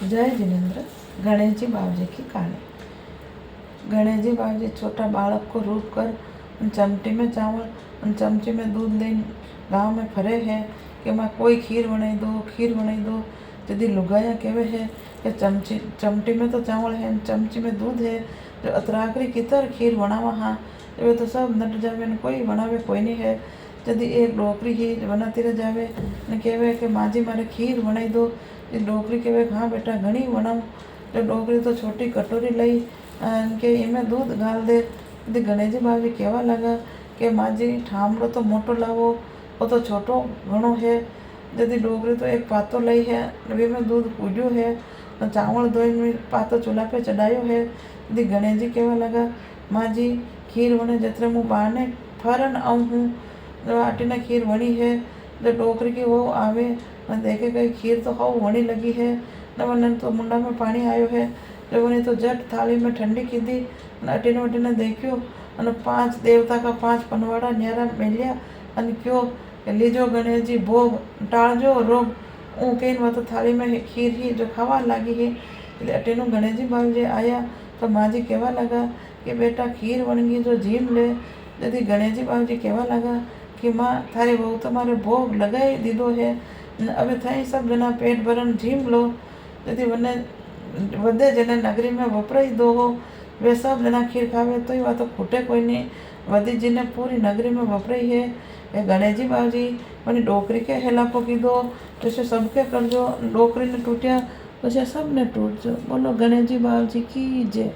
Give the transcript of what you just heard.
जय जिनेन्द्र। गणेश जी बाबूजी की कहानी। गणेश जी बाबूजी छोटा बालक को रूप कर चमटी में चावल और चमची में दूध ले गाँव में फरे है कि मैं कोई खीर बनाई दो। यदि लुगाया कहवे है कि चमटी में तो चावल है, चमची में दूध है, जो अतराकरी कितर खीर बनावा हाँ, वे तो सब नट जावे न कोई बनावे कोई नहीं है। यदि एक डोकरी ही बनाती रह जावे ने कहवे कि माँ जी मारे खीर बनाई दो, डोकरी कहवे हाँ बेटा घणी बनाऊँ। तो डोकरी तो छोटी कटोरी लई के इमें दूध गाल दे। यदि गणेश जी बाबूजी कहवा लगा कि माँ जी ठामड़ो तो मोटो लावो, वो तो छोटो घणो है। यदि डोकरी तो एक पातो लई है, वे में दूध पूजो है, तो चावल धोई में पातो चूल्हा पे चढ़ायो है। यदि गणेश जी कहवा लगा माँ जी खीर बने जतरे मुँह बाने फरन आऊँ हूँ, जो आटी ने खीर बनी है। जो डोकरी की वो आवे न देखे कई खीर तो हाउ वणी लगी है, न वने तो मुंडा में पानी आयो है। जो वने तो जट थाली में ठंडी कीधी न अटीने वटीने देखियो अने 5 देवता का 5 पनवाड़ा न्यारा मेल्या अने क्यों लीजो गणेश जी भोग टाळजो रोग। ऊ कहीं वह तो थाली में खीर ही जो खावा लागी है। એટલે અટેનું ગણેશજી બાબુજી आया तो माँ जी कहवा लगा कि बेटा खीर बन गई जो जीम ले। यदि गणेशजी बाबूजी कहवा लगा कि माँ थारी बहू तुम्हारे भोग लगाई दीदो है, अब थई सब जना पेट भरन जीम लो। यदि वने वधे जने नगरी में वपराई दो हो, वे सब जना खीर खावे तो वह तो खूटे कोई नहीं। वधी जी ने पूरी नगरी में वपराई है। ये गणेश जी बाबूजी वनी डोकरी के हेलापो कीधो तो सबके करजो, डोकरी ने टूटिया तो सब ने टूटजो। बोलो गणेश जी बाबूजी की जय।